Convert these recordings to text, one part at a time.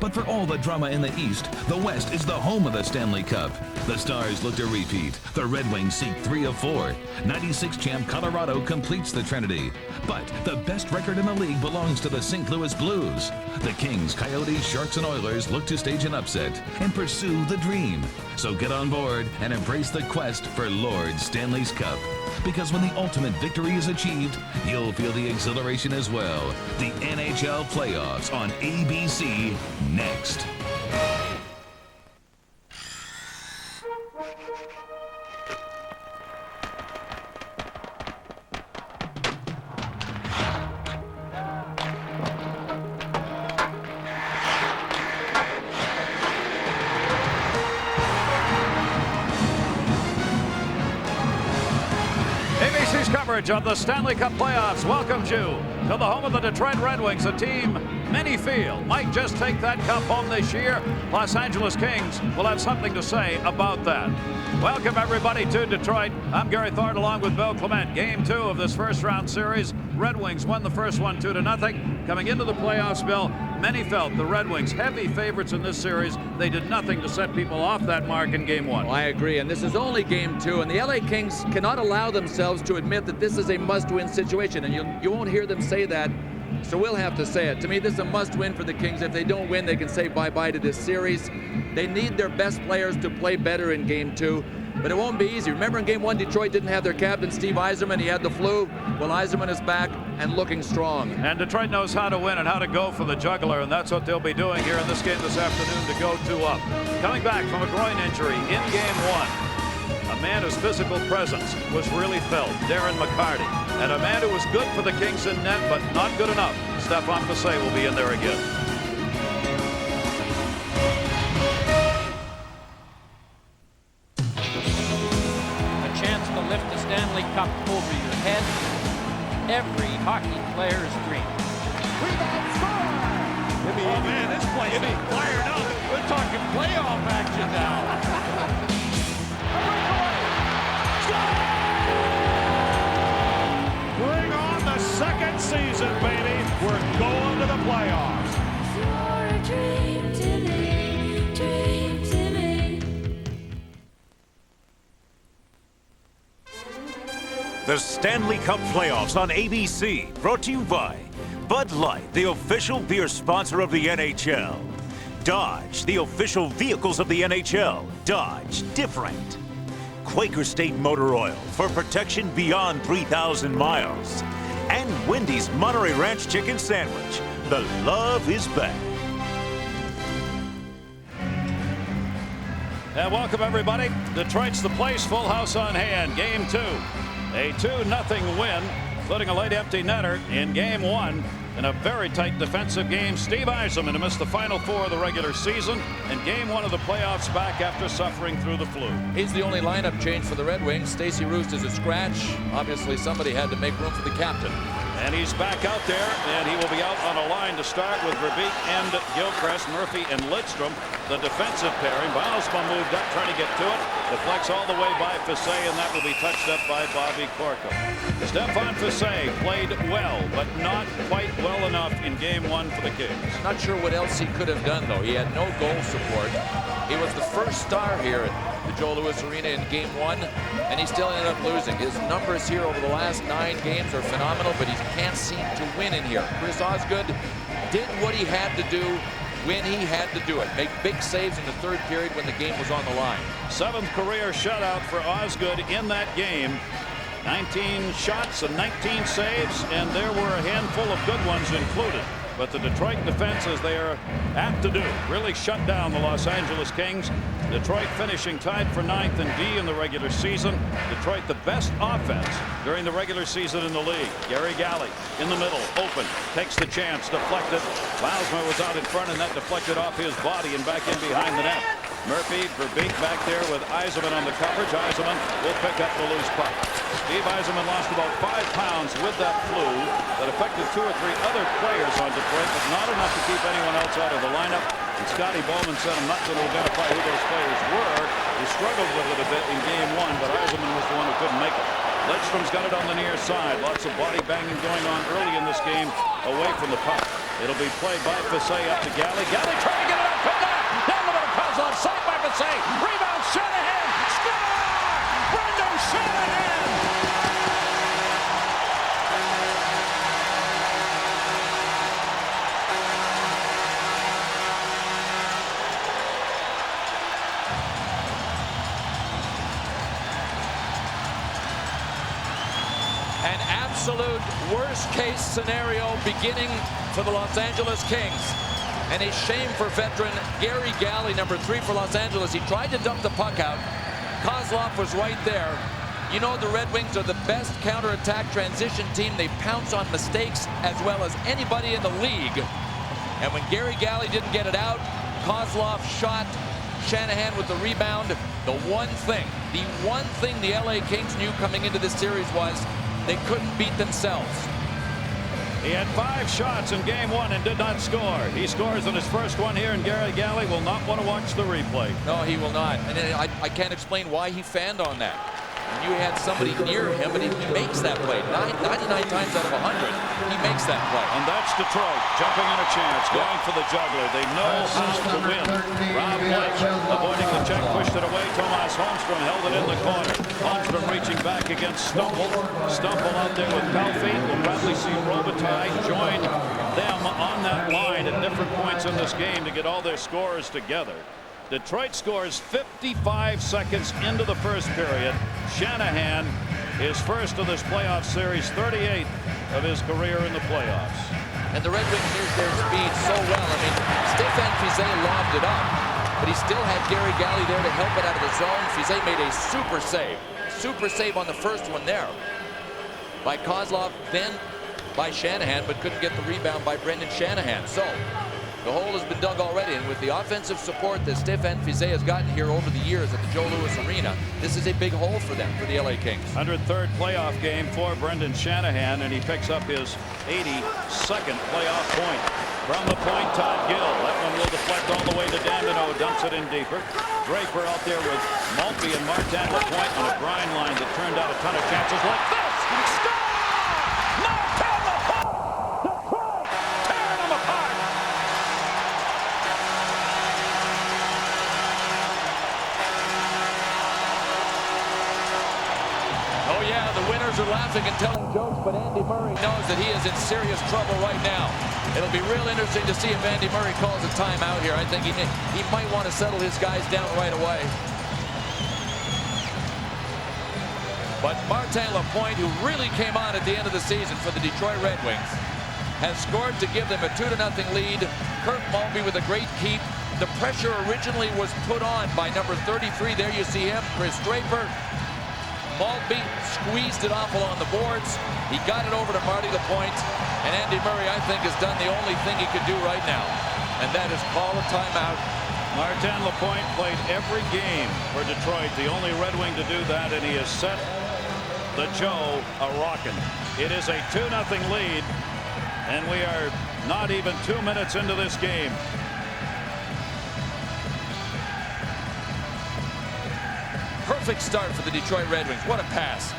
But for all the drama in the East, the West is the home of the Stanley Cup. The Stars look to repeat. The Red Wings seek 3 of 4. 96 champ Colorado completes the Trinity. But the best record in the league belongs to the St. Louis Blues. The Kings, Coyotes, Sharks, and Oilers look to stage an upset and pursue the dream. So get on board and embrace the quest for Lord Stanley's Cup. Because when the ultimate victory is achieved, you'll feel the exhilaration as well. The NHL Playoffs on ABC next. ABC's coverage of the Stanley Cup playoffs welcomes you to the home of the Detroit Red Wings, a team many feel might just take that cup home this year. Los Angeles Kings will have something to say about that. Welcome everybody to Detroit. I'm Gary Thorne along with Bill Clement. Game 2 of this first round series. Red Wings won the first one 2-0. Coming into the playoffs, Bill, many felt the Red Wings heavy favorites in this series. They did nothing to set people off that mark in game 1. Well, I agree, and this is only game 2, and the LA Kings cannot allow themselves to admit that this is a must-win situation, and you won't hear them say that, so we'll have to say it. To me, this is a must-win for the Kings. If they don't win, they can say bye-bye to this series. They need their best players to play better in game 2. But it won't be easy. Remember in game 1, Detroit didn't have their captain, Steve Yzerman. He had the flu. Well, Yzerman is back and looking strong. And Detroit knows how to win and how to go for the juggler, and that's what they'll be doing here in this game this afternoon to go 2 up. Coming back from a groin injury in game 1, a man whose physical presence was really felt, Darren McCarty. And a man who was good for the Kings in net, but not good enough. Stefan Fiset will be in there again. Lift the Stanley Cup over your head. Every hockey player's dream. Oh man, this place is fired up. We're talking playoff action now. Bring on the second season, baby. We're going to the playoffs. The Stanley Cup Playoffs on ABC, brought to you by Bud Light, the official beer sponsor of the NHL. Dodge, the official vehicles of the NHL. Dodge, different. Quaker State Motor Oil, for protection beyond 3,000 miles. And Wendy's Monterey Ranch Chicken Sandwich. The love is back. And welcome everybody. Detroit's the place, full house on hand. Game 2. A 2-0 win, including a late empty netter in game 1. In a very tight defensive game, Steve Yzerman to miss the final 4 of the regular season and game 1 of the playoffs back after suffering through the flu. He's the only lineup change for the Red Wings. Stacey Roos is a scratch. Obviously, somebody had to make room for the captain. And he's back out there, and he will be out on a line to start with Verbeek and Gilchrist, Murphy and Lidstrom. The defensive pairing. Bylsma moved up, trying to get to it. Deflects all the way by Fiset, and that will be touched up by Bobby Corco. Stefan Fiset played well, but not quite well enough in game 1 for the Kings. Not sure what else he could have done, though. He had no goal support. He was the first star here at the Joe Louis Arena in game 1, and he still ended up losing. His numbers here over the last 9 games are phenomenal, but he can't seem to win in here. Chris Osgood did what he had to do when he had to do it. Make big saves in the 3rd period when the game was on the line. 7th career shutout for Osgood in that game. 19 shots and 19 saves, and there were a handful of good ones included. But the Detroit defense, as they are apt to do, really shut down the Los Angeles Kings. Detroit finishing tied for 9th in D in the regular season. Detroit the best offense during the regular season in the league. Gary Galley in the middle, open, takes the chance, deflected. Bylsma was out in front, and that deflected off his body and back in behind the net. Murphy, Verbeek back there with Yzerman on the coverage. Yzerman will pick up the loose puck. Steve Yzerman lost about 5 pounds with that flu that affected 2 or 3 other players on Detroit, but not enough to keep anyone else out of the lineup. And Scotty Bowman said I'm not going to identify who those players were. He struggled with it a bit in game 1, but Yzerman was the one who couldn't make it. Lidstrom's got it on the near side. Lots of body banging going on early in this game away from the puck. It'll be played by Fiset up to Galley. Galley trying to get it up. Pick it up. Down the middle. Kozlov. Saved by Fiset. Rebound. Shanahan. Score! Brendan Shanahan. An absolute worst-case scenario beginning for the Los Angeles Kings. And a shame for veteran Gary Galley, number 3 for Los Angeles. He tried to dump the puck out. Kozlov was right there. You know the Red Wings are the best counterattack transition team. They pounce on mistakes as well as anybody in the league. And when Gary Galley didn't get it out, Kozlov shot Shanahan with the rebound. The one thing the LA Kings knew coming into this series was they couldn't beat themselves. He had 5 shots in game 1 and did not score. He scores on his first one here, and Gary Galley will not want to watch the replay. No, he will not. And I can't explain why he fanned on that. And you had somebody near him, and he makes that play. 99 times out of 100, he makes that play. And that's Detroit jumping in a chance, going for the juggler. They know how to win. Rob Blake avoiding the check, pushed it away. Tomas Holmstrom held it in the corner. Holmstrom reaching back against Stumble. Stumble out there with Palfi. We'll probably see Robitaille join them on that line at different points in this game to get all their scorers together. Detroit scores 55 seconds into the first period. Shanahan, his first of this playoff series, 38th of his career in the playoffs. And the Red Wings used their speed so well. I mean, Stéphane Fiset lobbed it up, but he still had Gary Galley there to help it out of the zone. Fiset made a super save. Super save on the first one there by Kozlov, then by Shanahan, but couldn't get the rebound by Brendan Shanahan. So the hole has been dug already, and with the offensive support that Stéphane Fiset has gotten here over the years at the Joe Louis Arena, this is a big hole for them, for the LA Kings. 103rd playoff game for Brendan Shanahan, and he picks up his 82nd playoff point. From the point, Todd Gill. That one will deflect all the way to Dandino, dumps it in deeper. Draper out there with Maltby and Martin Lapointe on a grind line that turned out a ton of chances like this. Score! Martin Lapointe! Detroit tearing them apart! Oh yeah, the winners are laughing and telling jokes, but Andy Murray knows that he is in serious trouble right now. It'll be real interesting to see if Andy Murray calls a timeout here. I think he might want to settle his guys down right away. But Martin Lapointe, who really came on at the end of the season for the Detroit Red Wings, has scored to give them a 2-0 lead. Kirk Maltby with a great keep. The pressure originally was put on by number 33. There you see him, Chris Draper. Maltby squeezed it off along the boards. He got it over to Marty Lapointe. And Andy Murray, I think, has done the only thing he could do right now. And that is call a timeout. Martin Lapointe played every game for Detroit. The only Red Wing to do that, and he has set the Joe a rockin'. It is a 2-0 lead, and we are not even 2 minutes into this game. Perfect start for the Detroit Red Wings. What a pass.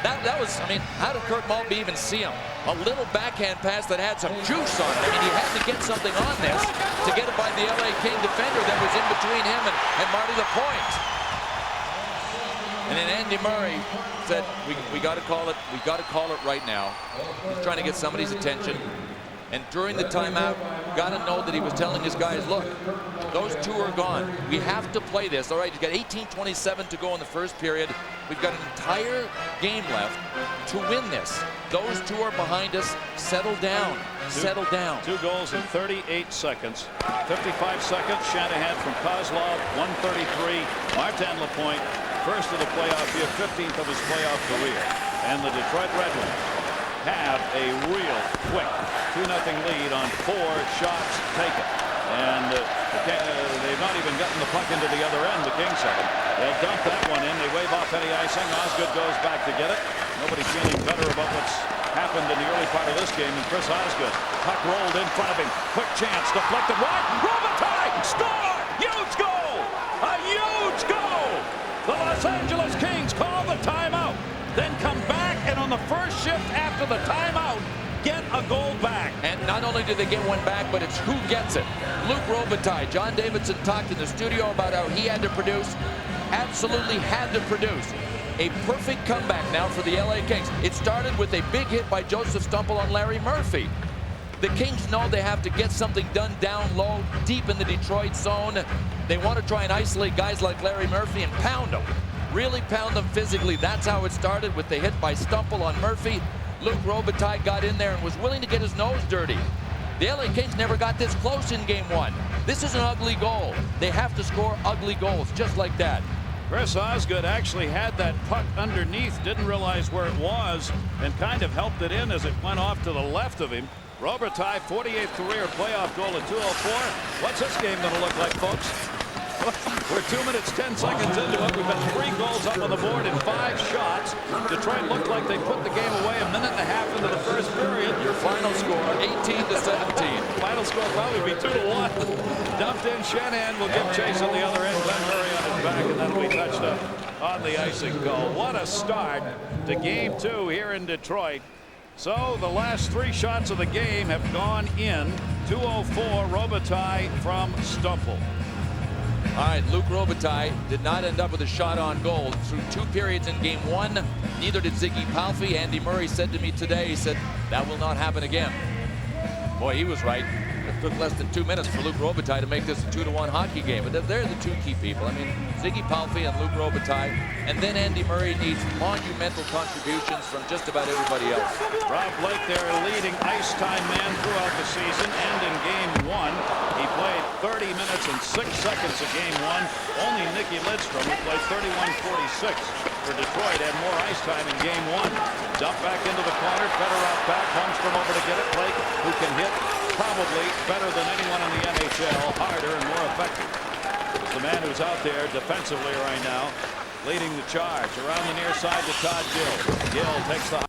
That was, I mean, how did Kirk Maltby even see him? A little backhand pass that had some juice on it. I mean, he had to get something on this to get it by the LA King defender that was in between him and Marty Lapointe. And then Andy Murray said, we got to call it. We got to call it right now. He's trying to get somebody's attention. And during the timeout, got to know that he was telling his guys, look, those two are gone. We have to play this. All right, you've got 18:27 to go in the first period. We've got an entire game left to win this. Those two are behind us. Settle down. Settle down. 2 goals in 38 seconds. 55 seconds. Shanahan from Kozlov. 1:33. Martin Lapointe, first of the playoff year, 15th of his playoff career. And the Detroit Red Wings have a real quick 2-0 lead on 4 shots taken. And they've not even gotten the puck into the other end, the Kings have. They'll dump that one in. They wave off any icing. Osgood goes back to get it. Nobody's feeling better about what's happened in the early part of this game than Chris Osgood. Puck rolled in front of him. Quick chance, deflected wide. Robitaille! Score! Huge goal! A huge goal! The Los Angeles Kings call the timeout. Then come back, and on the first shift after the timeout, get a goal back. And not only do they get one back, but it's who gets it. Luc Robitaille. John Davidson talked in the studio about how he had to produce. Absolutely had to produce. A perfect comeback now for the LA Kings. It started with a big hit by Joseph Stumple on Larry Murphy. The Kings know they have to get something done down low, deep in the Detroit zone. They want to try and isolate guys like Larry Murphy and pound them. Really pound them physically. That's how it started with the hit by Stumple on Murphy. Luc Robitaille got in there and was willing to get his nose dirty. The LA Kings never got this close in game one. This is an ugly goal. They have to score ugly goals just like that. Chris Osgood actually had that puck underneath, didn't realize where it was, and kind of helped it in as it went off to the left of him. Robitaille, 48th career playoff goal at 2:04. What's this game going to look like, folks? We're 2 minutes, 10 seconds into it. We've got 3 goals up on the board in 5 shots. Detroit looked like they put the game away a minute and a half into the first period. Your final score, 18-17. Final score probably be 2-1. Dumped in. Shanahan will give chase on the other end. Glenn Murray on his back, and that'll be touched up on the icing goal. What a start to game 2 here in Detroit. So the last 3 shots of the game have gone in. 2:04 Robitaille from Stumple. All right, Luc Robitaille did not end up with a shot on goal through 2 periods in game 1. Neither did Ziggy Palffy. Andy Murray said to me today, he said, that will not happen again. Boy, he was right. It took less than 2 minutes for Luc Robitaille to make this a 2-1 hockey game. But they're the 2 key people. I mean, Ziggy Palffy and Luc Robitaille. And then Andy Murray needs monumental contributions from just about everybody else. Rob Blake, their leading ice time man throughout the season, and in game 1. He played 30 minutes and 6 seconds of game 1. Only Nicky Lidstrom, who played 31:46 for Detroit, had more ice time in game 1. Dump back into the corner. Fedorov back. Holmstrom over to get it. Blake, who can hit probably better than anyone in the NHL, harder and more effective. It's the man who's out there defensively right now, leading the charge. Around the near side to Todd Gill. Gill takes the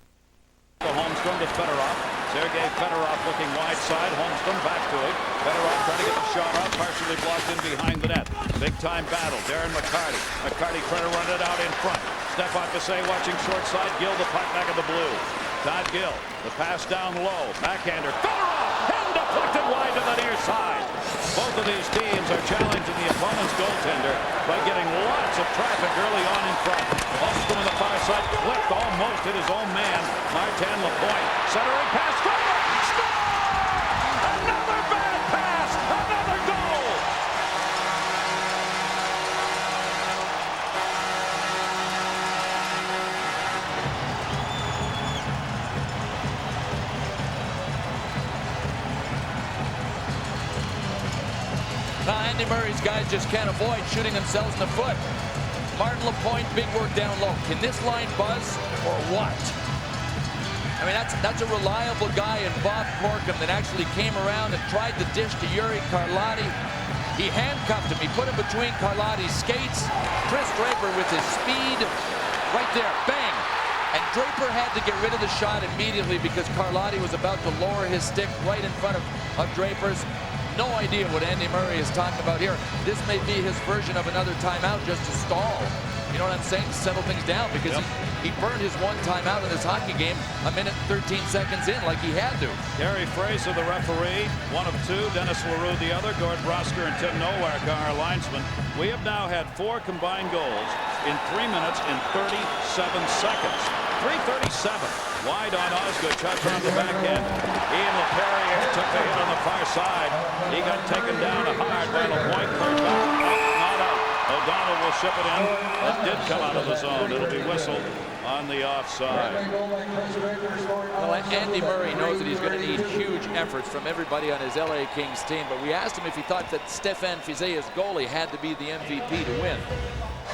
Holmstrom to Fedorov. Sergei Fedorov looking wide side. Holmstrom back to it. Fedorov trying to get the shot off, partially blocked in behind the net. Big time battle. Darren McCarty. McCarty trying to run it out in front. Stefan Fiset watching short side. Gill the puck back of the blue. Todd Gill. The pass down low. Backhander. Fedorov! Hand deflected wide to the near side. Both of these teams are challenging the opponent's goaltender by getting lots of traffic early on in front. Holmstrom on the far side. Clipped almost hit his own man. Martin Lapointe. Centering pass. Fedorov! Score! Another bad pass. Another goal. Andy Murray's guys just can't avoid shooting themselves in the foot. Martin Lapointe, big work down low. Can this line buzz or what? I mean, that's a reliable guy in Bob Corkum that actually came around and tried the dish to Yuri Carlotti. He handcuffed him. He put him between Carlotti's skates. Chris Draper with his speed. Right there, bang. And Draper had to get rid of the shot immediately because Carlotti was about to lower his stick right in front of Draper's. No idea what Andy Murray is talking about here. This may be his version of another timeout just to stall. You know what I'm saying? Settle things down because he burned his 1 timeout in this hockey game a minute 13 seconds in like he had to. Gary Fraser, the referee, 1 of 2. Dennis LaRue, the other. Gord Brosker and Tim Nowak are our linesmen. We have now had 4 combined goals in 3 minutes and 37 seconds. 3:37. Wide on Osgood. Shots around the backhand. Ian LaPerriere took the hit on the far side. He got taken down hard by Lapointe. Cleared back. Not out. O'Donnell will ship it in. That did come out of the zone. It'll be whistled on the offside. Well, Andy Murray knows that he's going to need huge efforts from everybody on his LA Kings team, but we asked him if he thought that Stefan Fiset, his goalie, had to be the MVP to win.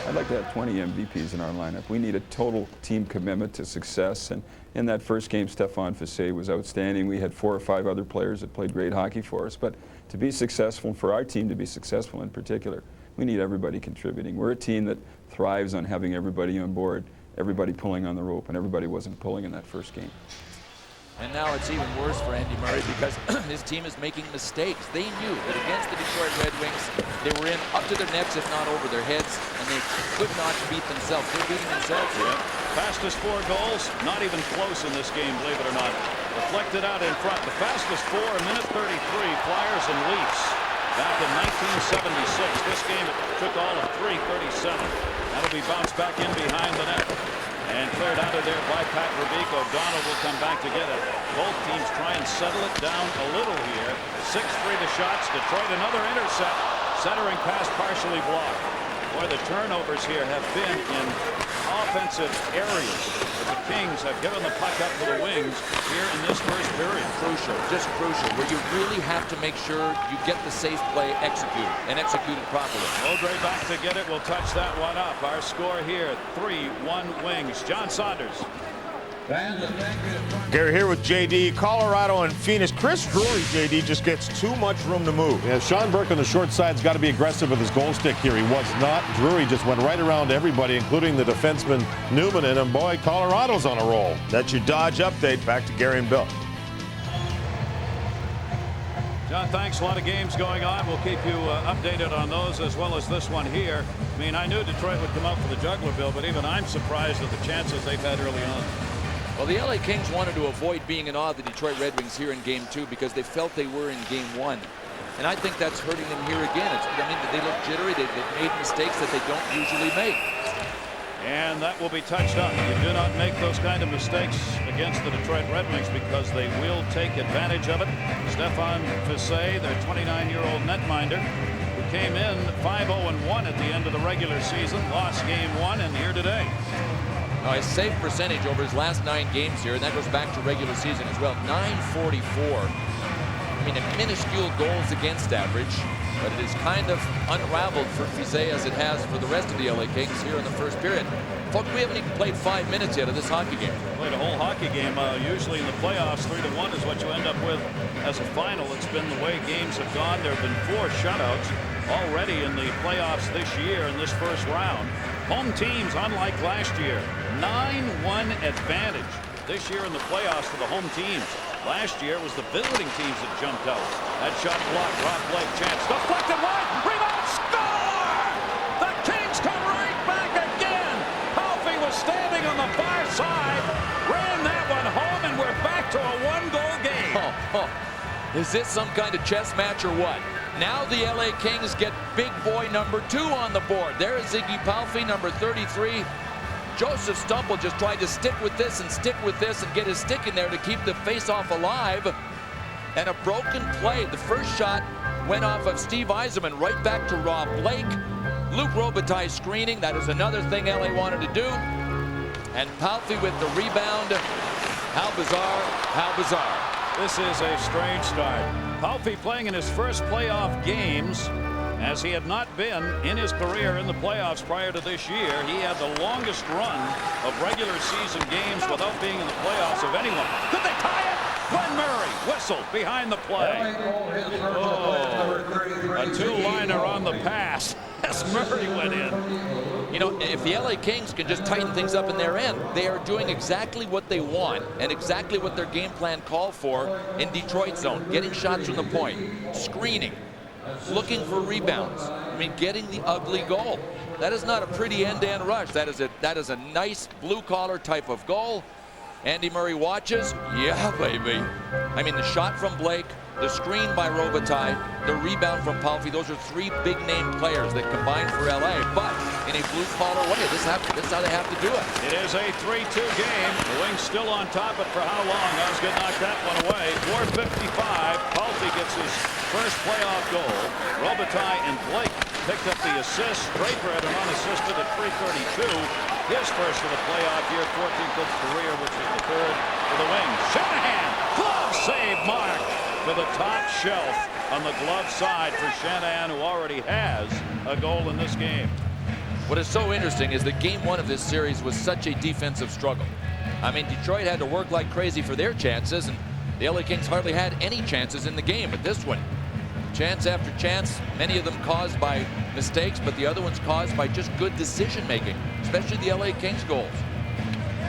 I'd like to have 20 MVPs in our lineup. We need a total team commitment to success, and in that first game, Stefan Fiset was outstanding. We had 4 or 5 other players that played great hockey for us, but to be successful, for our team to be successful in particular, we need everybody contributing. We're a team that thrives on having everybody on board, everybody pulling on the rope, and everybody wasn't pulling in that first game. And now it's even worse for Andy Murray because his team is making mistakes. They knew that against the Detroit Red Wings, they were in up to their necks, if not over their heads, and they could not beat themselves. They're beating themselves here. Fastest 4 goals, not even close in this game, believe it or not. Deflected out in front. The fastest 4, a minute 33, Flyers and Leafs. Back in 1976. This game it took all of 3:37. That'll be bounced back in behind the net. And cleared out of there by Pat Verbeek. O'Donnell will come back to get it. Both teams try and settle it down a little here. 6-3 the shots. Detroit another intercept. Centering pass partially blocked. Boy, the turnovers here have been in offensive areas. But the Kings have given the puck up to the wings here in this first period. Crucial, just crucial, where you really have to make sure you get the safe play executed and executed properly. Mowbray back to get it. Will touch that one up. Our score here, 3-1 Wings. John Saunders. Gary here with JD. Colorado and Phoenix. Chris Drury, JD, just gets too much room to move. Yeah, Sean Burke on the short side's got to be aggressive with his goal stick here. He was not. Drury just went right around everybody, including the defenseman Newman. And boy, Colorado's on a roll. That's your Dodge update. Back to Gary and Bill. John, thanks. A lot of games going on. We'll keep you updated on those as well as this one here. I mean, I knew Detroit would come up for the juggler, Bill, but even I'm surprised at the chances they've had early on. Well, the LA Kings wanted to avoid being in awe of the Detroit Red Wings here in Game 2 because they felt they were in Game 1. And I think that's hurting them here again. I mean, they look jittery. They've made mistakes that they don't usually make. And that will be touched up. You do not make those kind of mistakes against the Detroit Red Wings because they will take advantage of it. Stefan Fiset, their 29-year-old netminder, who came in 5-0-1 at the end of the regular season, lost Game 1 and here today. Now, his save percentage over his last 9 games here, and that goes back to regular season as well, .944. I mean, a minuscule goals against average, but it is kind of unraveled for Fiset as it has for the rest of the LA Kings here in the first period. Folks, we haven't even played 5 minutes yet of this hockey game. Played a whole hockey game. Usually in the playoffs, 3-1 is what you end up with as a final. It's been the way games have gone. There have been 4 shutouts already in the playoffs this year in this first round. Home teams, unlike last year, 9-1 advantage this year in the playoffs for the home teams. Last year it was the visiting teams that jumped out. That shot blocked. Rob Blake chance. Deflected wide. Rebound. Score! The Kings come right back again. Palffy was standing on the far side. Ran that one home, and we're back to a 1-goal game. Is this some kind of chess match or what? Now the LA Kings get big boy number 2 on the board. There's Ziggy Palffy, number 33. Joseph Stumble just tried to stick with this and get his stick in there to keep the faceoff alive. And a broken play. The first shot went off of Steve Yzerman right back to Rob Blake. Luc Robitaille screening. That is another thing LA wanted to do. And Palffy with the rebound. How bizarre, how bizarre. This is a strange start. Palffy playing in his first playoff games, as he had not been in his career in the playoffs prior to this year. He had the longest run of regular season games without being in the playoffs of anyone. Could they tie it? Glenn Murray whistle behind the play. Oh, a 2-liner on the pass as Murray went in. You know, if the LA Kings can just tighten things up in their end, they are doing exactly what they want and exactly what their game plan called for in Detroit zone. Getting shots from the point, screening, looking for rebounds. I mean, getting the ugly goal. That is not a pretty end-to-end rush. That is a nice blue-collar type of goal. Andy Murray watches. Yeah, baby. I mean, the shot from Blake, the screen by Robitaille, the rebound from Palffy. Those are 3 big-name players that combine for LA. But in a blue-collar way, this is how they have to do it. It is a 3-2 game. The Wings still on top, but for how long? Osgood knocked that one away. 4:55. Palffy gets his first playoff goal. Robitaille and Blake picked up the assist. Draper had an unassisted at 3:32. His first of the playoff year, 14th of his career, which was the 3rd for the Wings. Shanahan, glove save mark to the top shelf on the glove side for Shanahan, who already has a goal in this game. What is so interesting is that Game 1 of this series was such a defensive struggle. I mean, Detroit had to work like crazy for their chances, and the LA Kings hardly had any chances in the game. But this one, chance after chance, many of them caused by mistakes, but the other ones caused by just good decision making, especially the LA Kings goals.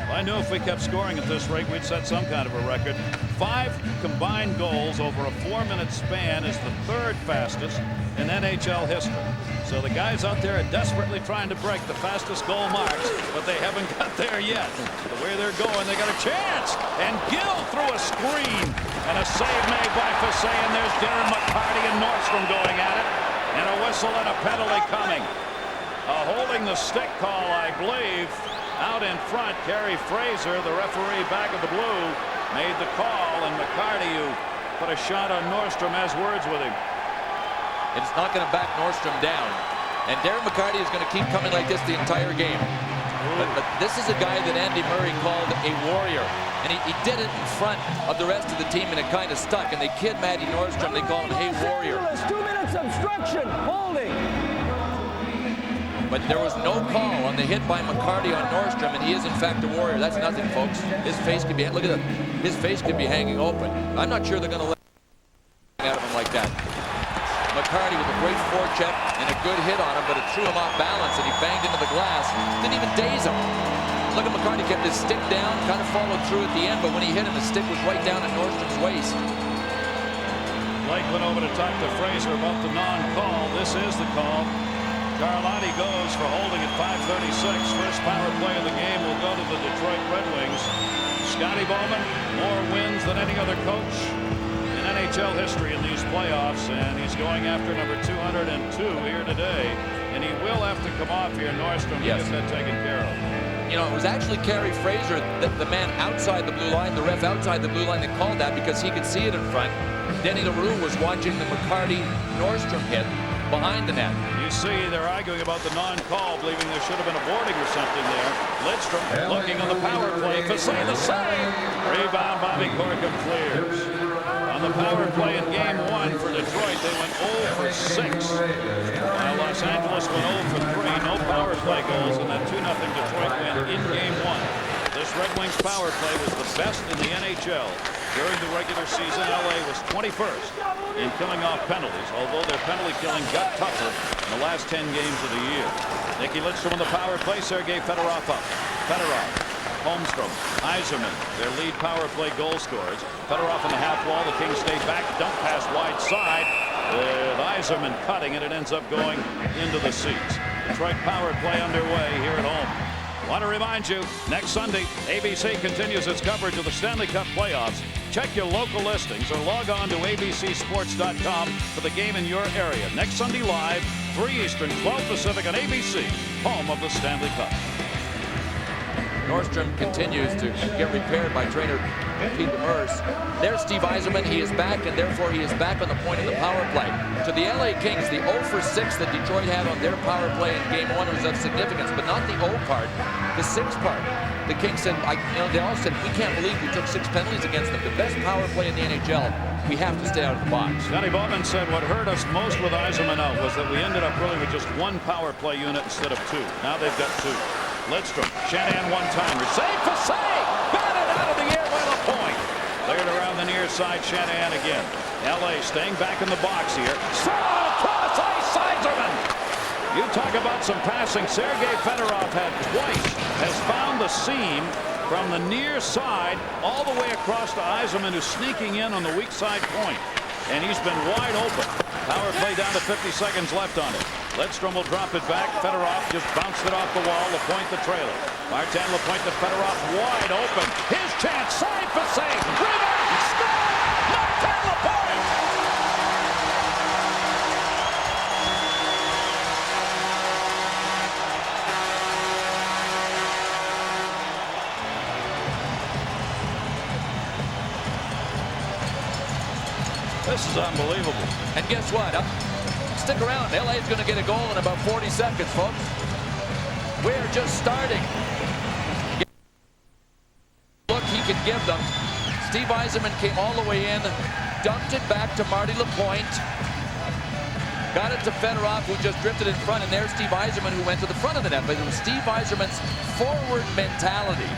I knew if we kept scoring at this rate, we'd set some kind of a record. 5 combined goals over a 4-minute span is the 3rd fastest in NHL history. So the guys out there are desperately trying to break the fastest goal marks, but they haven't got there yet. The way they're going, they got a chance. And Gill through a screen. And a save made by Fassé, and there's Darren McCarty and Nordstrom going at it. And a whistle and a penalty coming. Holding the stick call, I believe. Out in front, Kerry Fraser, the referee back of the blue, made the call, and McCarty, who put a shot on Nordstrom, has words with him. It's not going to back Nordstrom down. And Darren McCarty is going to keep coming like this the entire game. But this is a guy that Andy Murray called a warrior. And he did it in front of the rest of the team, and it kind of stuck. And they kid Matty Nordstrom. They call him, hey, warrior. 2 minutes obstruction, holding. But there was no call on the hit by McCarty on Nordstrom, and he is, in fact, a warrior. That's nothing, folks. His face could be, look at it. His face could be hanging open. I'm not sure they're going to let out of him like that. McCarty with a great forecheck and a good hit on him, but it threw him off balance, and he banged into the glass. Didn't even daze him. Look at McCarty, kept his stick down, kind of followed through at the end, but when he hit him, his stick was right down at Nordstrom's waist. Blake went over to talk to Fraser about the non-call. This is the call. Carlotti goes for holding at 5:36. First power play of the game will go to the Detroit Red Wings. Scotty Bowman, more wins than any other coach in NHL history in these playoffs, and he's going after number 202 here today. And he will have to come off here, Nordstrom, to get that taken care of. You know, it was actually Kerry Fraser, the man outside the blue line, the ref outside the blue line, that called that because he could see it in front. Denny LaRue was watching the McCarty-Nordstrom hit behind the net. You see, they're arguing about the non-call, believing there should have been a boarding or something there. Lidstrom looking on the power play. Fassé the save. Rebound, Bobby Corkum clears. On the power play in game 1 for Detroit, they went 0 for 6. While Los Angeles went 0 for 3. No power play goals in that 2-0 Detroit win in game 1. This Red Wings power play was the best in the NHL. During the regular season, LA was 21st in killing off penalties, although their penalty killing got tougher in the last 10 games of the year. Nicky Lidstrom on the power play, Sergei Fedorov up. Fedorov, Holmstrom, Yzerman, their lead power play goal scorers. Fedorov on the half wall, the Kings stay back, dump pass wide side, with Yzerman cutting it, it ends up going into the seats. Detroit power play underway here at home. Want to remind you, next Sunday, ABC continues its coverage of the Stanley Cup playoffs. Check your local listings or log on to abcsports.com for the game in your area. Next Sunday live, 3 Eastern, 12 Pacific on ABC, home of the Stanley Cup. Nordstrom continues to get repaired by trainer Pete Demers. There's Steve Yzerman. He is back, and therefore he is back on the point of the power play. To the LA Kings, the 0 for 6 that Detroit had on their power play in game 1 was of significance, but not the 0 part, the 6 part. The Kings said, they all said, we can't believe we took 6 penalties against them. The best power play in the NHL. We have to stay out of the box. Scotty Bowman said what hurt us most with Yzerman out was that we ended up really with just 1 power play unit instead of 2. Now they've got 2. Lidstrom, Shanahan one-timer, save Fassé, batted out of the air by LaPointe. Cleared around the near side, Shanahan again. LA staying back in the box here. Cross ice, Yzerman. You talk about some passing. Sergei Fedorov has found the seam from the near side all the way across to Yzerman, who's sneaking in on the weak side point. And he's been wide open. Power play down to 50 seconds left on it. Lidstrom will drop it back. Fedorov just bounced it off the wall. LaPointe the trailer. Martin LaPointe to Fedorov, wide open. His chance, side for save. Rebound, score! Martin LaPointe! This is unbelievable. And guess what? Stick around. LA's going to get a goal in about 40 seconds, folks. We're just starting. Look, he could give them. Steve Yzerman came all the way in, dumped it back to Marty LaPointe. Got it to Fedorov, who just drifted in front, and there's Steve Yzerman, who went to the front of the net. But it was Steve Yzerman's forward mentality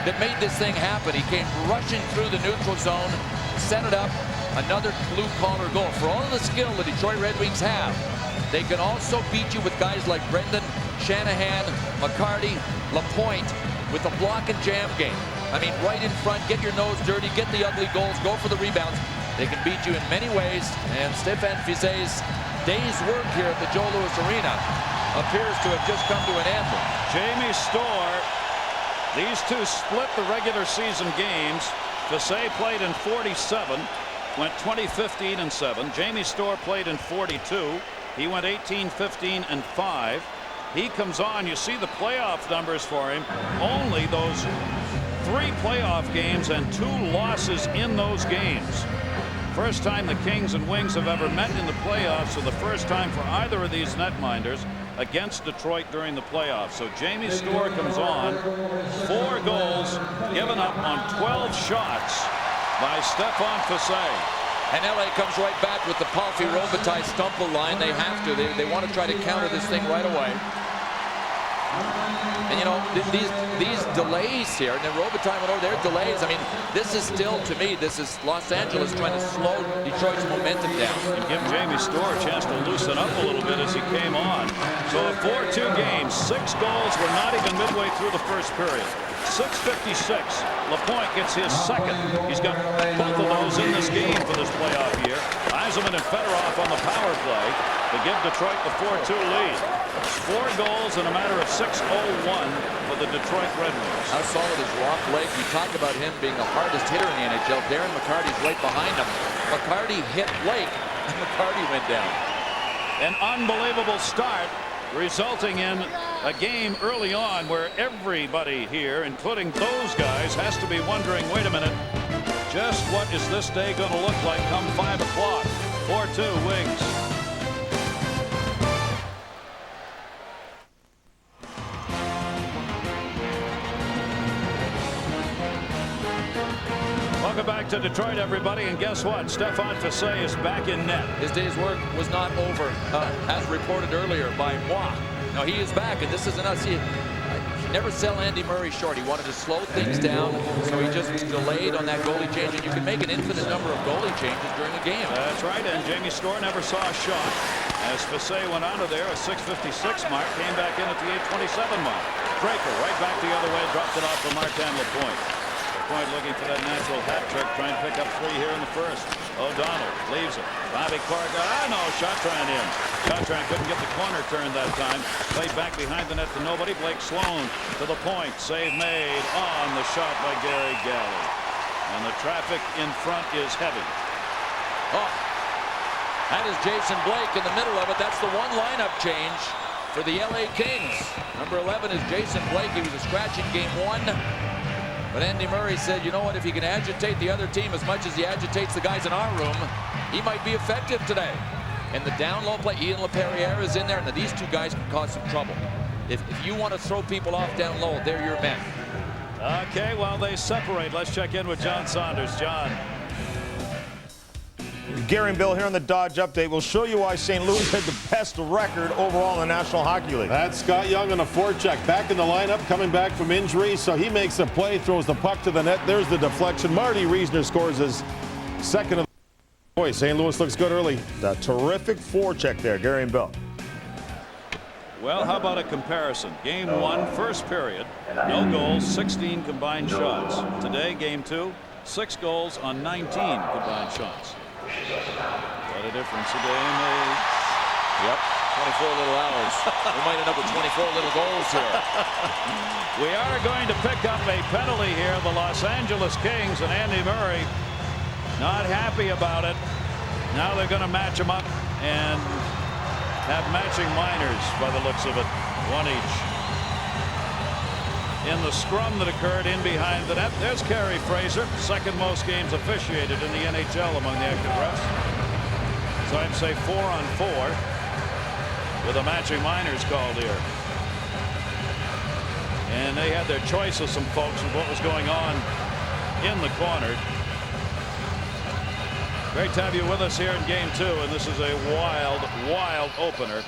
that made this thing happen. He came rushing through the neutral zone, set it up. Another blue-collar goal. For all of the skill the Detroit Red Wings have, they can also beat you with guys like Brendan, Shanahan, McCarty, LaPointe, with a block and jam game. I mean, right in front, get your nose dirty, get the ugly goals, go for the rebounds. They can beat you in many ways, and Stéphane Fiset's day's work here at the Joe Louis Arena appears to have just come to an end. Jamie Storr, these two split the regular season games. Fiset played in 47, went 20-15-7. Jamie Storr played in 42. He went 18-15-5. He comes on. You see the playoff numbers for him. Only those 3 playoff games and 2 losses in those games. First time the Kings and Wings have ever met in the playoffs, and the first time for either of these netminders against Detroit during the playoffs. So Jamie Storr comes on. 4 goals given up on 12 shots by Stéphane Fiset. And LA comes right back with the Palffy Robitaille Stumple line. They have to. They want to try to counter this thing right away. And you know, these delays here, and then Robitaille went over there, delays. I mean, this is still, to me, this is Los Angeles trying to slow Detroit's momentum down. And give Jamie Storr a chance to loosen up a little bit as he came on. So a 4-2 game, 6 goals were not even midway through the first period. 6:56. Lapointe gets his second. He's got both of those in this game for this playoff year. Yzerman and Fedorov on the power play to give Detroit the 4-2 lead. 4 goals in a matter of 6:01 for the Detroit Red Wings. How solid is Rob Blake? You talk about him being the hardest hitter in the NHL. Darren McCarty's right behind him. McCarty hit Blake, and McCarty went down. An unbelievable start, resulting in a game early on where everybody here, including those guys, has to be wondering, wait a minute, just what is this day going to look like come 5 o'clock? 4-2 Wings. Welcome back to Detroit, everybody, and guess what? Stéphane Fiset is back in net. His day's work was not over, as reported earlier by Moi. Now he is back, and this isn't us. He never sell Andy Murray short. He wanted to slow things down, so he just delayed on that goalie change. And you can make an infinite number of goalie changes during a game. That's right, and Jamie Storr never saw a shot. As Fiset went onto there, a 6:56 mark, came back in at the 8:27 mark. Draper right back the other way, dropped it off for Martin Lapointe. Point looking for that natural hat trick, trying to pick up 3 here in the first. O'Donnell leaves it. Bobby Clark, no, Chartrand in. Chartrand couldn't get the corner turned that time. Played back behind the net to nobody. Blake Sloan to the point. Save made on the shot by Gary Galley. And the traffic in front is heavy. Oh, that is Jason Blake in the middle of it. That's the one lineup change for the LA Kings. Number 11 is Jason Blake. He was a scratch in game 1. But Andy Murray said, you know what, if he can agitate the other team as much as he agitates the guys in our room, he might be effective today. And the down low play, Ian LaPerriere is in there, and these 2 guys can cause some trouble. If you want to throw people off down low, they're your men. Okay, while they separate, let's check in with John Saunders. John. Gary and Bill here on the Dodge Update. We'll show you why St. Louis had the best record overall in the National Hockey League. That's Scott Young on a forecheck. Back in the lineup, coming back from injury. So he makes a play, throws the puck to the net. There's the deflection. Marty Reisner scores his second of the boy. St. Louis looks good early. The terrific forecheck there, Gary and Bill. Well, how about a comparison? Game 1, first period, no goals, 16 combined shots. Today, game 2, 6 goals on 19 combined shots. What a difference a day makes. Yep, 24 little hours. We might end up with 24 little goals here. We are going to pick up a penalty here. The Los Angeles Kings and Andy Murray not happy about it. Now they're going to match them up and have matching minors by the looks of it. 1 each. In the scrum that occurred in behind the net, there's Kerry Fraser, second most games officiated in the NHL among the active refs. So I'd say 4-on-4 with a matching minors called here. And they had their choice of some folks with what was going on in the corner. Great to have you with us here in game 2, and this is a wild opener.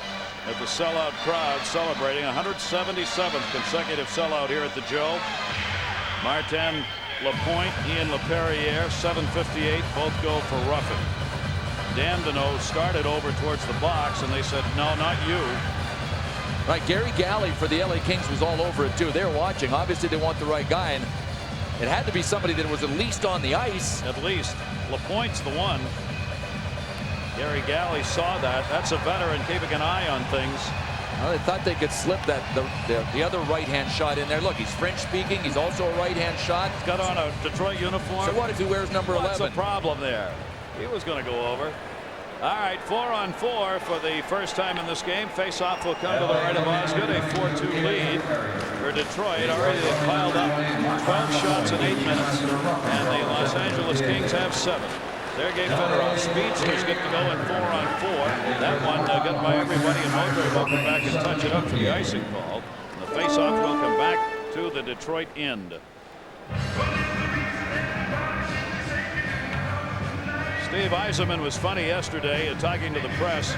At the sellout crowd celebrating 177th consecutive sellout here at the Joe. Martin Lapointe, Ian LaPerriere, 7:58, both go for roughing. Dandino started over towards the box, and they said, no, not you. Right, Gary Galley for the LA Kings was all over it too. They're watching. Obviously, they want the right guy, and it had to be somebody that was at least on the ice. At least. LaPointe's the one. Gary Galley saw that. That's a veteran keeping an eye on things. Well, they thought they could slip that the other right-hand shot in there. Look, he's French-speaking. He's also a right-hand shot. He's got on a Detroit uniform. So what if he wears number 11? What's the problem there? He was going to go over. All right, 4-on-4 for the first time in this game. Face-off will come to the right of Osgood. A 4-2 lead for Detroit. Already they've piled up 12 shots in 8 minutes. And the Los Angeles Kings have 7. Sergei Fedorov, speedsters, get to go in 4-on-4. That one got by everybody, and Modric will come back and touch it up for the icing call. And the face-off will come back to the Detroit end. Steve Yzerman was funny yesterday talking to the press.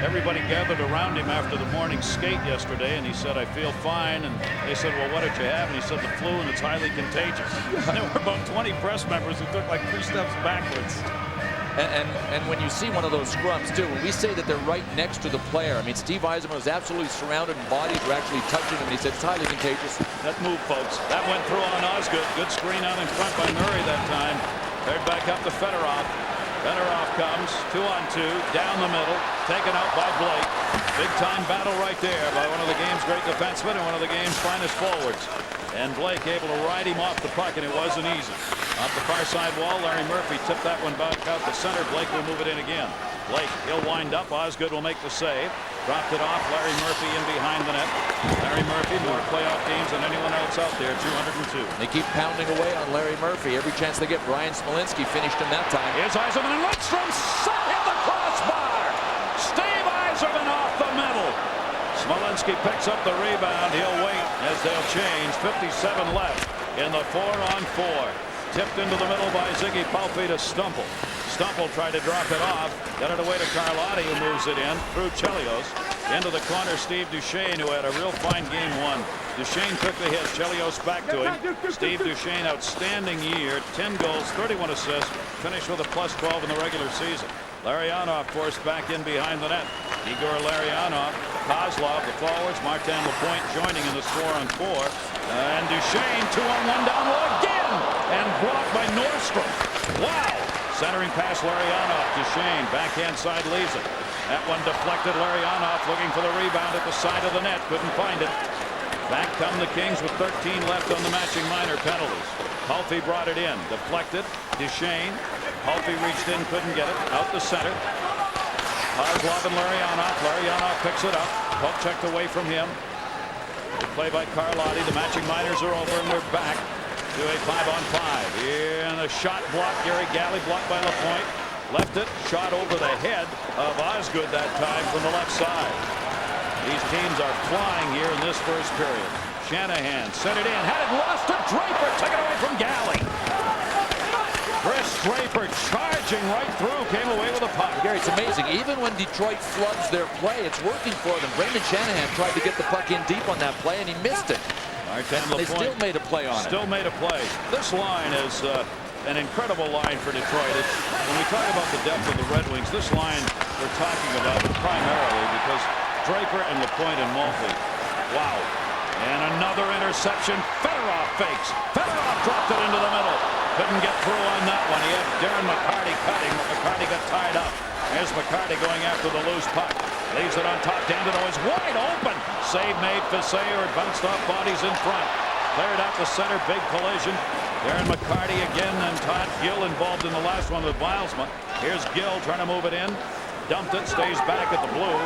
Everybody gathered around him after the morning skate yesterday, and he said, "I feel fine." And they said, "Well, what did you have?" And he said, "The flu, and it's highly contagious." There were about 20 press members who took like 3 steps backwards. And when you see one of those scrums too, when we say that they're right next to the player, I mean, Steve Yzerman was absolutely surrounded, and bodies were actually touching him, and he said it's highly contagious. That move, folks. That went through on Osgood. Good screen out in front by Murray that time. Third back up to Fedorov. Fedorov comes 2-on-2 down the middle, taken out by Blake. Big time battle right there by one of the game's great defensemen and one of the game's finest forwards. And Blake able to ride him off the puck, and it wasn't easy. Off the far side wall, Larry Murphy tipped that one back out the center. Blake will move it in again. Blake, he'll wind up. Osgood will make the save. Dropped it off. Larry Murphy in behind the net. Larry Murphy, more playoff games than anyone else out there, 202. They keep pounding away on Larry Murphy. Every chance they get, Brian Smolinski finished him that time. Here's Yzerman, and Lidstrom hit the crossbar. Steve Yzerman off the middle. Smolinski picks up the rebound. He'll wait as they'll change. 57 left in the 4-on-4. Tipped into the middle by Ziggy Palffy to Stumple. Stumple tried to drop it off. Got it away to Carlotti, who moves it in through Chelios. Into the corner, Steve Duchesne, who had a real fine game 1. Duchesne took the hit. Chelios back to him. Steve Duchesne, outstanding year. 10 goals, 31 assists. Finished with a +12 in the regular season. Larionov forced back in behind the net. Igor Larionov, Kozlov, the forwards, Martin Lapointe joining in this 4-on-4. And Duchesne 2-on-1 down low again. And blocked by Nordstrom. Wow. Centering past Larionov. Duchesne, backhand side leaves it. That one deflected. Larionov looking for the rebound at the side of the net. Couldn't find it. Back come the Kings with 13 left on the matching minor penalties. Palffy brought it in. Deflected. Duchesne. Palffy reached in, couldn't get it. Out the center. Kozlov and Larionov. Larionov picks it up. Puck checked away from him. The play by Carlotti. The matching minors are over, and we're back to a 5-on-5. And a shot blocked. Gary Galley blocked by Lapointe. Left it. Shot over the head of Osgood that time from the left side. These teams are flying here in this first period. Shanahan sent it in. Had it lost to Draper. Took it away from Galley. Chris Draper charging right through. Came away with a puck. Gary, it's amazing. Even when Detroit floods their play, it's working for them. Brendan Shanahan tried to get the puck in deep on that play, and he missed it. They still made a play on it. Still made a play. This line is an incredible line for Detroit. When we talk about the depth of the Red Wings, this line we're talking about primarily because Draper and Lapointe and Maltby. Wow. And another interception. Fedorov fakes. Fedorov dropped it into the middle. Couldn't get through on that one. He had Darren McCarty cutting, but McCarty got tied up. There's McCarty going after the loose puck. Leaves it on top. Dandino is wide open. Save made for Sayer. It bounced off bodies in front. Cleared out the center. Big collision. Darren McCarty again, and Todd Gill involved in the last one with Bilesma. Here's Gill trying to move it in. Dumped it. Stays back at the blue.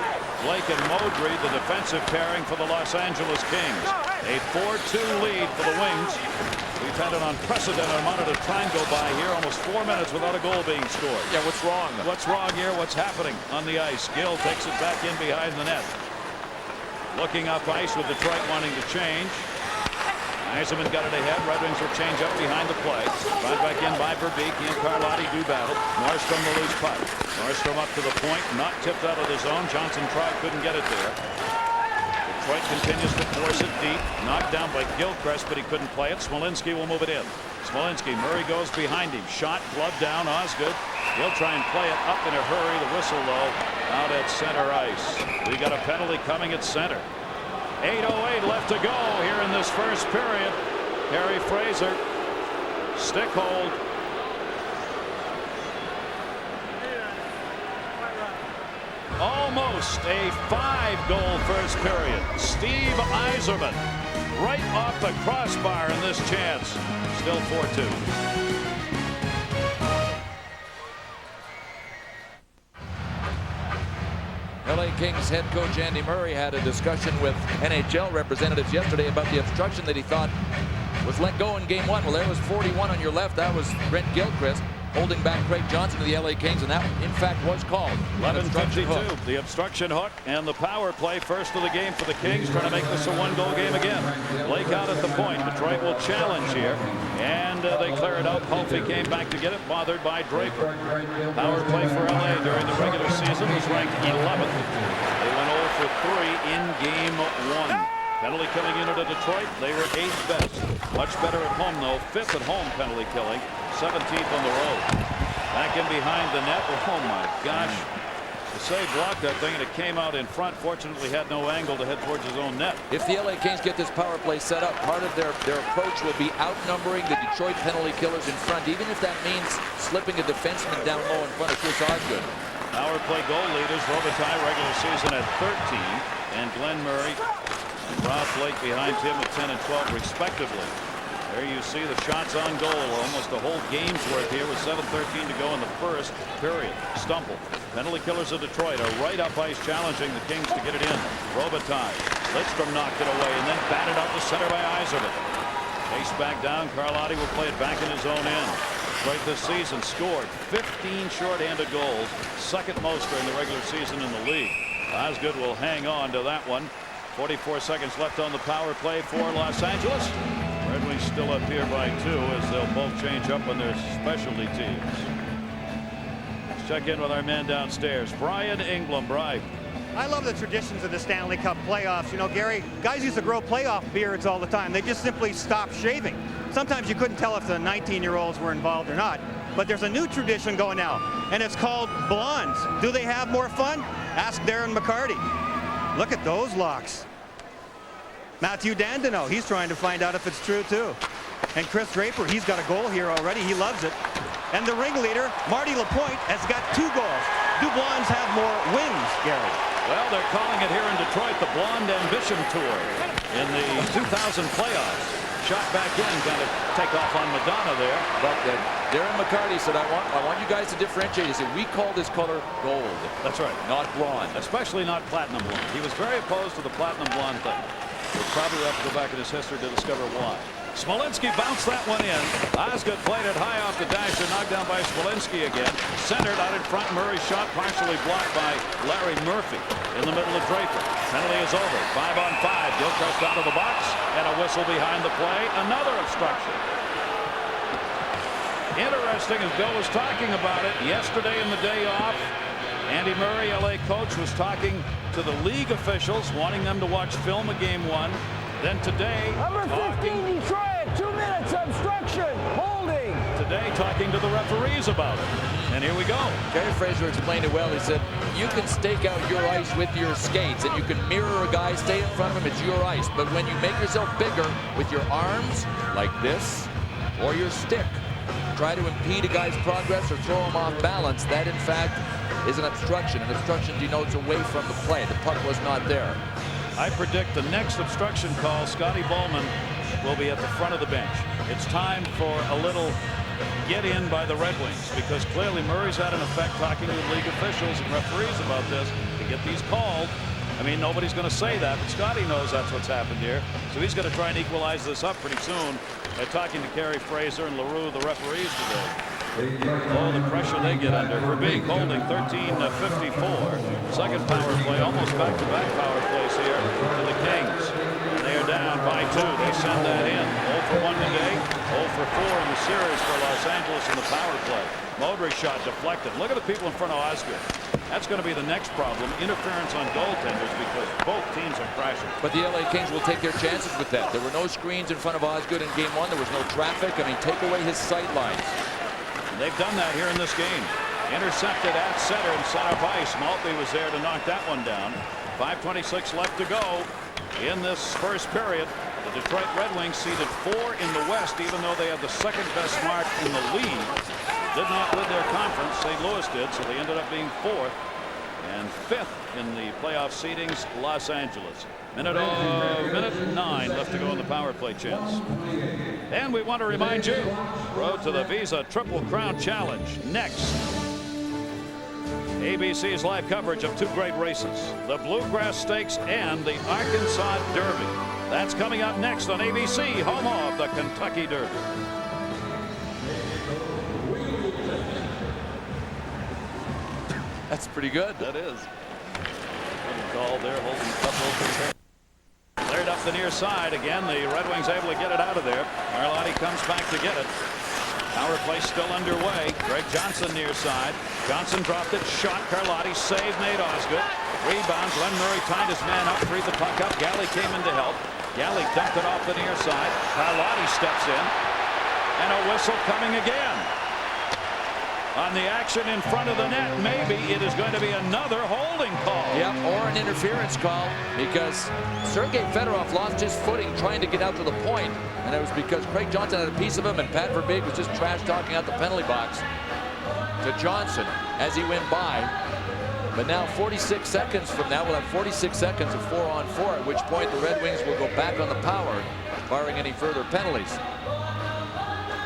Blake and Modry, the defensive pairing for the Los Angeles Kings. A 4-2 lead for the Wings. We've had an unprecedented amount of time go by here. Almost 4 minutes without a goal being scored. Yeah, what's wrong? What's wrong here? What's happening on the ice? Gill takes it back in behind the net. Looking up ice with Detroit wanting to change. Yzerman got it ahead. Red Wings will change up behind the play. Brought back in by Verbeek. He and Carlotti do battle. Nordstrom the loose puck. Nordstrom up to the point. Not tipped out of the zone. Johnson tried. Couldn't get it there. Detroit continues to force it deep. Knocked down by Gilchrist, but he couldn't play it. Smolinski will move it in. Smolinski. Murray goes behind him. Shot. Glove down. Osgood. He'll try and play it up in a hurry. The whistle, though, out at center ice. We got a penalty coming at center. 8:08 left to go here in this first period. Harry Fraser, stick hold. Almost a 5-goal first period. Steve Yzerman right off the crossbar in this chance. Still 4-2. LA Kings head coach Andy Murray had a discussion with NHL representatives yesterday about the obstruction that he thought was let go in game 1. Well, there was 41 on your left. That was Brent Gilchrist holding back Craig Johnson of the LA Kings, and that in fact was called 11:52. The obstruction hook and the power play first of the game for the Kings, trying to make this a 1-goal game again. Blake out at the point. Detroit will challenge here, and they clear it out. Holtby came back to get it, bothered by Draper. Power play for LA during the regular season was ranked 11th. They went 0 for 3 in game 1. Penalty killing unit of Detroit, they were 8th best. Much better at home, though. 5th at home penalty killing. 17th on the road. Back in behind the net. Oh my gosh. Say blocked that thing and it came out in front. Fortunately had no angle to head towards his own net. If the LA Kings get this power play set up, part of their approach will be outnumbering the Detroit penalty killers in front, even if that means slipping a defenseman down low in front of Chris Osgood. Power play goal leaders, Robitaille regular season at 13, and Glenn Murray and Rob Blake behind him at 10 and 12 respectively. There you see the shots on goal, almost a whole game's worth here with 7:13 to go in the first period. Stumble. Penalty killers of Detroit are right up ice challenging the Kings to get it in. Robitaille. Lidstrom knocked it away and then batted out the center by Yzerman. Chased back down. Carlotti will play it back in his own end. Detroit this season scored 15 short-handed goals, second most during the regular season in the league. Osgood will hang on to that one. 44 seconds left on the power play for Los Angeles. Red Wings still up here by 2 as they'll both change up on their specialty teams. Let's check in with our man downstairs, Brian Engblom. Brian. I love the traditions of the Stanley Cup playoffs. You know, Gary, guys used to grow playoff beards all the time. They just simply stopped shaving. Sometimes you couldn't tell if the 19-year-olds were involved or not. But there's a new tradition going now, and it's called blondes. Do they have more fun? Ask Darren McCarty. Look at those locks. Matthew Dandino, he's trying to find out if it's true too. And Chris Draper, he's got a goal here already. He loves it. And the ringleader, Marty Lapointe, has got 2 goals. Do blondes have more wins, Gary? Well, they're calling it here in Detroit the Blonde Ambition Tour in the 2000 playoffs. Shot back in, kind of take off on Madonna there. But Darren McCarty said, I want you guys to differentiate. He said, we call this color gold. That's right. Not blonde. Especially not platinum blonde. He was very opposed to the platinum blonde thing. We'll probably have to go back in his history to discover why. Smolinski bounced that one in. Osgood played it high off the dasher, knocked down by Smolinski again. Centered out in front. Murray's shot partially blocked by Larry Murphy in the middle of Draper. Penalty is over. 5 on 5. Gilchrist out of the box and a whistle behind the play. Another obstruction. Interesting, as Bill was talking about it yesterday in the day off. Andy Murray, LA coach, was talking to the league officials, wanting them to watch film of game 1. Then today, Number 15, Detroit, 2 minutes, obstruction, holding. Today, talking to the referees about it. And here we go. Gary Fraser explained it well. He said, you can stake out your ice with your skates, and you can mirror a guy, stay in front of him, it's your ice. But when you make yourself bigger with your arms, like this, or your stick, try to impede a guy's progress or throw him off balance, that in fact is an obstruction. An obstruction denotes away from the play. The puck was not there. I predict the next obstruction call, Scotty Bowman will be at the front of the bench. It's time for a little get in by the Red Wings, because clearly Murray's had an effect talking to the league officials and referees about this to get these called. I mean, nobody's going to say that, but Scotty knows that's what's happened here. So he's going to try and equalize this up pretty soon by talking to Gary Fraser and LaRue, the referees today. Oh, the pressure they get under. Verbeek holding 13:54. Second power play, almost back-to-back power plays here to the Kings. They are down by 2. They send that in. 0 for 1 today. 0 for 4 in the series for Los Angeles in the power play. Modric shot deflected. Look at the people in front of Osgood. That's going to be the next problem. Interference on goaltenders, because both teams are crashing. But the LA Kings will take their chances with that. There were no screens in front of Osgood in game 1. There was no traffic. I mean, take away his sight lines. They've done that here in this game. Intercepted at center and set up ice. Maltby was there to knock that one down. 5:26 left to go. in this first period. The Detroit Red Wings seeded 4 in the West, even though they had the second best mark in the league. Did not win their conference. St. Louis did, so they ended up being 4th. And 5th in the playoff seedings, Los Angeles. Minute 9 left to go in the power play chance. And we want to remind you, road to the Visa Triple Crown Challenge next. ABC's live coverage of 2 great races, the Bluegrass Stakes and the Arkansas Derby. That's coming up next on ABC, home of the Kentucky Derby. That's pretty good. That is. Good call there, holding the cup open. Cleared up the near side again. The Red Wings able to get it out of there. Carlotti comes back to get it. Power play still underway. Greg Johnson near side. Johnson dropped it. Shot. Carlotti. Save made Osgood. Rebound. Glenn Murray tied his man up. Freed the puck up. Galley came in to help. Galley dumped it off the near side. Carlotti steps in. And a whistle coming again. On the action in front of the net, maybe it is going to be another holding call. Yep, or an interference call, because Sergei Fedorov lost his footing trying to get out to the point, and it was because Craig Johnson had a piece of him, and Pat Verbeek was just trash talking out the penalty box to Johnson as he went by. But now 46 seconds from now, we'll have 46 seconds of 4-on-4, at which point the Red Wings will go back on the power, barring any further penalties.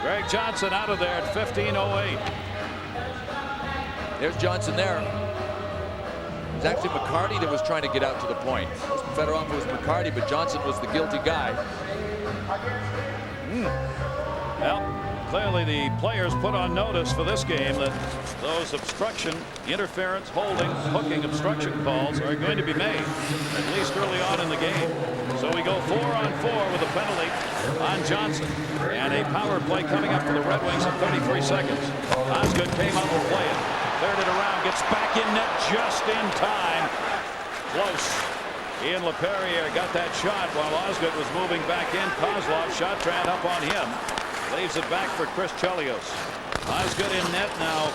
Greg Johnson out of there at 15:08. There's Johnson there. It was actually McCarty that was trying to get out to the point. Fedorov was McCarty, but Johnson was the guilty guy. Well, clearly the players put on notice for this game that those obstruction, interference, holding, hooking, obstruction calls are going to be made, at least early on in the game. So we go 4-on-4 with a penalty on Johnson. And a power play coming up for the Red Wings in 33 seconds. Osgood came up to play it. Cleared it around, gets back in net just in time. Close. Ian LaPerriere got that shot while Osgood was moving back in. Kozlov shot ran up on him. Leaves it back for Chris Chelios. Osgood in net now.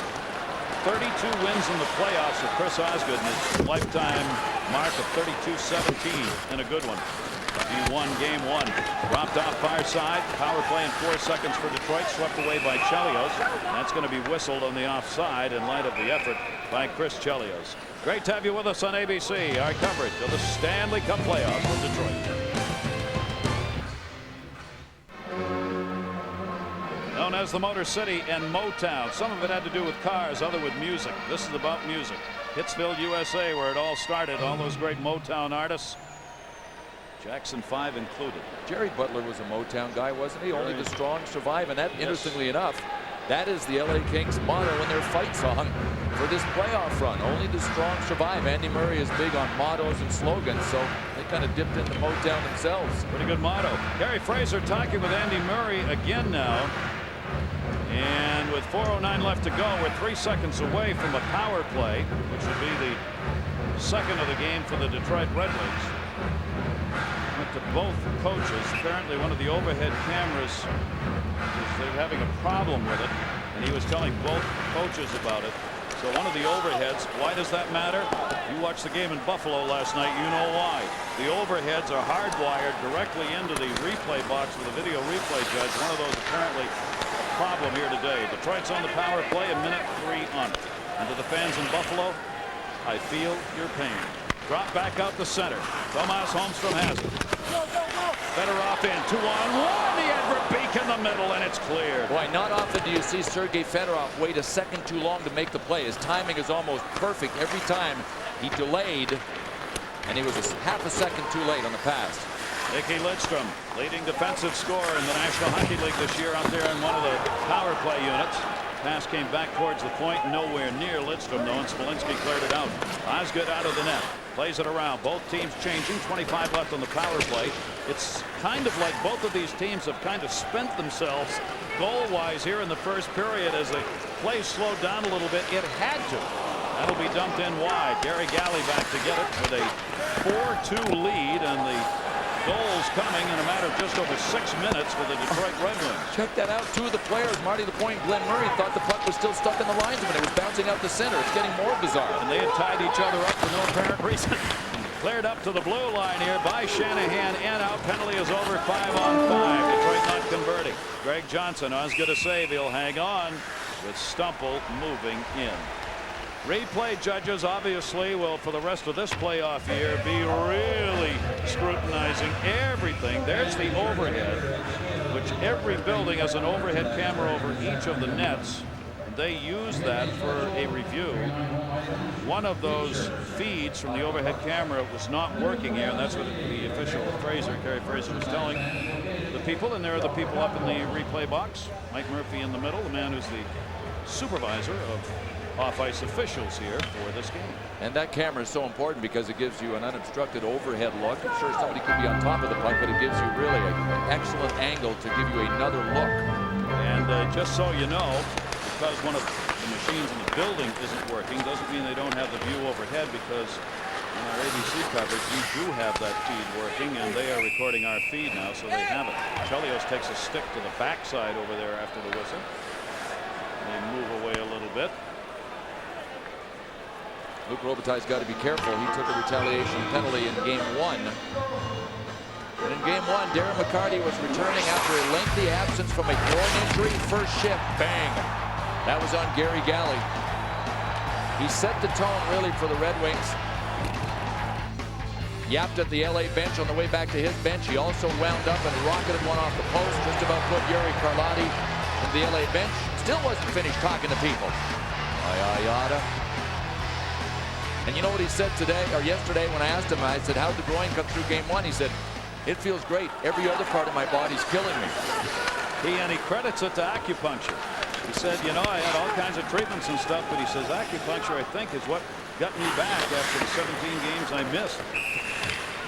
32 wins in the playoffs for Chris Osgood, and his lifetime mark of 32-17 and a good one. He won game 1. Dropped off far side. Power play in 4 seconds for Detroit. Swept away by Chelios. That's going to be whistled on the offside in light of the effort by Chris Chelios. Great to have you with us on ABC. Our coverage of the Stanley Cup playoffs from Detroit. Known as the Motor City and Motown. Some of it had to do with cars, other with music. This is about music. Hitsville, USA, where it all started. All those great Motown artists. Jackson 5 included. Jerry Butler was a Motown guy, wasn't he? Only the strong survive, and that, interestingly enough, that is the LA Kings motto in their fight song for this playoff run. Only the strong survive. Andy Murray is big on mottos and slogans, so they kind of dipped into Motown themselves. Pretty good motto. Gary Fraser talking with Andy Murray again now. And with 4:09 left to go, we're 3 seconds away from a power play, which would be the second of the game for the Detroit Red Wings. Went to both coaches. Apparently one of the overhead cameras, they're having a problem with it, and he was telling both coaches about it. So one of the overheads, why does that matter? You watched the game in Buffalo last night, you know why. The overheads are hardwired directly into the replay box with a video replay judge. One of those apparently a problem here today. Detroit's on the power play, a minute 3 on it. And to the fans in Buffalo, I feel your pain. Drop back out the center. Tomas Holmstrom has it. Fedorov in, 2-on-1. He had Verbeek in the middle, and it's cleared. Boy, not often do you see Sergei Fedorov wait a second too long to make the play. His timing is almost perfect every time. He delayed, and he was half a second too late on the pass. Nicky Lidstrom, leading defensive scorer in the National Hockey League this year, out there in one of the power play units. Pass came back towards the point, nowhere near Lidstrom, though, and Smolinski cleared it out. Osgood out of the net. Plays it around. Both teams changing. 25 left on the power play. It's kind of like both of these teams have kind of spent themselves goal-wise here in the first period as the play slowed down a little bit. It had to. That'll be dumped in wide. Gary Galley back to get it with a 4-2 lead, and the goals coming in a matter of just over 6 minutes for the Detroit Red Wings. Check that out. 2 of the players, Marty LaPointe and Glenn Murray, thought the puck was still stuck in the linesman. It was bouncing out the center. It's getting more bizarre. And they had tied each other up for no apparent reason. Cleared up to the blue line here by Shanahan, and out. Penalty is over. 5-on-5. Detroit not converting. Greg Johnson, Osgood a save. He'll hang on with Stumple moving in. Replay judges obviously will, for the rest of this playoff year, be really scrutinizing everything. There's the overhead, which every building has an overhead camera over each of the nets. They use that for a review. One of those feeds from the overhead camera was not working here, and that's what the official Kerry Fraser was telling the people. And there are the people up in the replay box. Mike Murphy in the middle, the man who's the supervisor of off-ice officials here for this game. And that camera is so important because it gives you an unobstructed overhead look. I'm sure somebody could be on top of the puck, but it gives you really an excellent angle to give you another look. And just so you know, because one of the machines in the building isn't working doesn't mean they don't have the view overhead, because in our ABC coverage we do have that feed working, and they are recording our feed now, so they have it. Chelios takes a stick to the backside over there after the whistle. They move away a little bit. Luc Robitaille's got to be careful. He took a retaliation penalty in game 1. And in game 1, Darren McCarty was returning after a lengthy absence from a groin injury. First shift, bang. That was on Gary Galley. He set the tone really for the Red Wings. Yapped at the LA bench on the way back to his bench. He also wound up and rocketed one off the post. Just about put Yuri Carlotti in the LA bench. Still wasn't finished talking to people. Yada. And you know what he said today, or yesterday, when I asked him, I said, how'd the groin come through game 1? He said, it feels great. Every other part of my body's killing me. He credits it to acupuncture. He said, you know, I had all kinds of treatments and stuff, but he says acupuncture, I think, is what got me back after the 17 games I missed.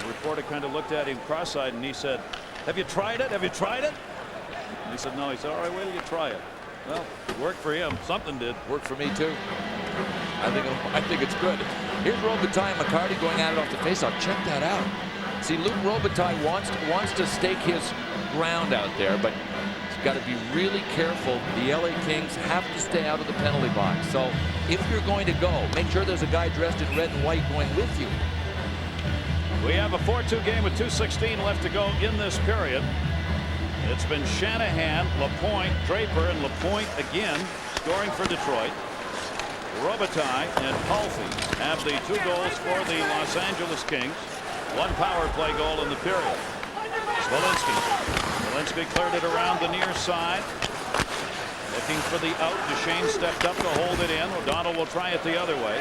The reporter kind of looked at him cross-eyed, and he said, have you tried it? Have you tried it? And he said, no. He said, all right, wait till you try it. Well, it worked for him. Something did. Worked for me, too. I think it's good. Here's Robitaille and McCarty going at it off the faceoff. Check that out. See, Luc Robitaille wants to stake his ground out there, but he's got to be really careful. The LA Kings have to stay out of the penalty box. So if you're going to go, make sure there's a guy dressed in red and white going with you. We have a 4-2 game with 2:16 left to go in this period. It's been Shanahan, Lapointe, Draper, and Lapointe again scoring for Detroit. Robitaille and Palffy have the 2 goals for the Los Angeles Kings. 1 power play goal in the period. Smolinski cleared it around the near side. Looking for the out. Duchesne stepped up to hold it in. O'Donnell will try it the other way.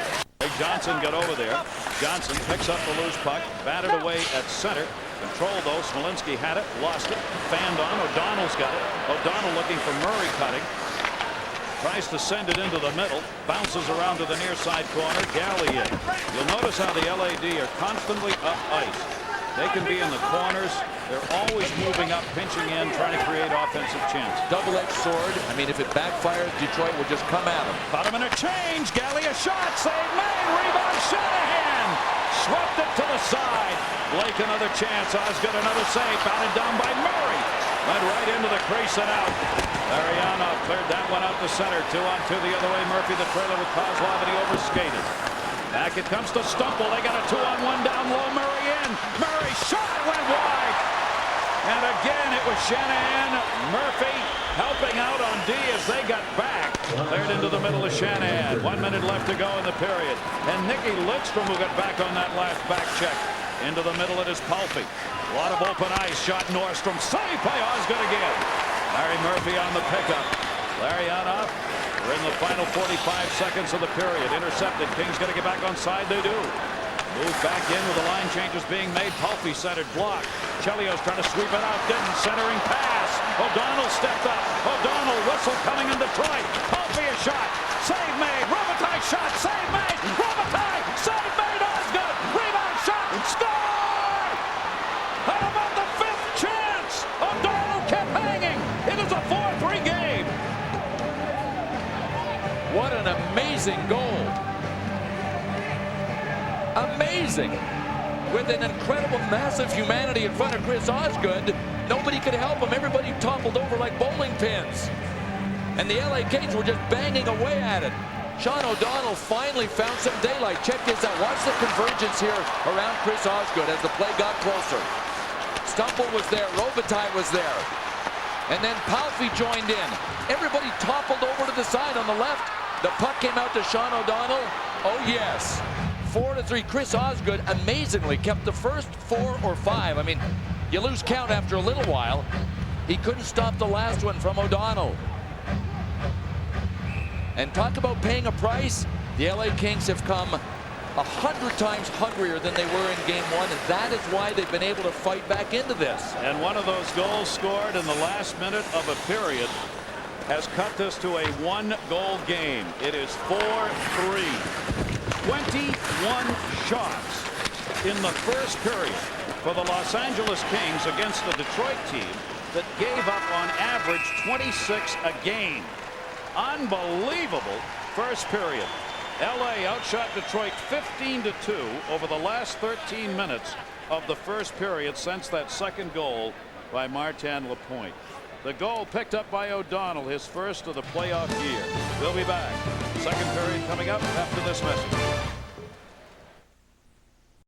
Johnson got over there. Johnson picks up the loose puck. Batted away at center. Control though. Smolinski had it. Lost it. Fanned on. O'Donnell's got it. O'Donnell looking for Murray cutting. Tries to send it into the middle. Bounces around to the near side corner. Galley in. You'll notice how the LAD are constantly up ice. They can be in the corners. They're always moving up, pinching in, trying to create offensive chances. Double-edged sword. I mean, if it backfires, Detroit will just come at him. Bottom in a change. Galley a shot. Save made. Rebound. Shanahan. Swept it to the side. Blake another chance. Osgood another save. Batted down by Murray. Went right into the crease and out. Larionov cleared that one out to center. 2-on-2 the other way. Murphy the trailer with Kozlov, and he overskated. Back it comes to Stumple. They got a 2-on-1 down low. Murray in. Murray shot went wide. And again it was Shanahan. Murphy helping out on D as they got back. Cleared into the middle of Shanahan. 1 minute left to go in the period. And Nicky Lidstrom, who got back on that last back check. Into the middle it is Palffy. A lot of open ice. Shot Nordstrom. Save by Osgood again. Larry Murphy on the pickup. Larionov. We're in the final 45 seconds of the period. Intercepted. Kings got to get back on side. They do. Move back in with the line changes being made. Palffy centered block. Chelios trying to sweep it out. Didn't. Centering pass. O'Donnell stepped up. O'Donnell whistle coming in Detroit. Palffy a shot. Save made. Robitaille shot. Save made. Robitaille. Save made. Osgood. Rebound shot. Score! How about the 5th chance? O'Donnell kept hanging. It is a 4-3 game. What an amazing goal. Amazing. With an incredible, massive humanity in front of Chris Osgood, nobody could help him. Everybody toppled over like bowling pins. And the LA Kings were just banging away at it. Sean O'Donnell finally found some daylight. Check this out. Watch the convergence here around Chris Osgood as the play got closer. Stumble was there. Robitaille was there. And then Palffy joined in. Everybody toppled over to the side on the left. The puck came out to Sean O'Donnell. Oh, yes. 4-3. Chris Osgood amazingly kept the first 4 or 5. I mean, you lose count after a little while. He couldn't stop the last one from O'Donnell. And talk about paying a price. The LA Kings have come 100 times hungrier than they were in game 1, and that is why they've been able to fight back into this. And one of those goals scored in the last minute of a period has cut this to a 1-goal game. It is 4-3. 21 shots in the first period for the Los Angeles Kings against the Detroit team that gave up on average 26 a game. Unbelievable first period. LA outshot Detroit 15-2 over the last 13 minutes of the first period since that second goal by Martin Lapointe. The goal picked up by O'Donnell, his first of the playoff year. We'll be back. Second period coming up after this message.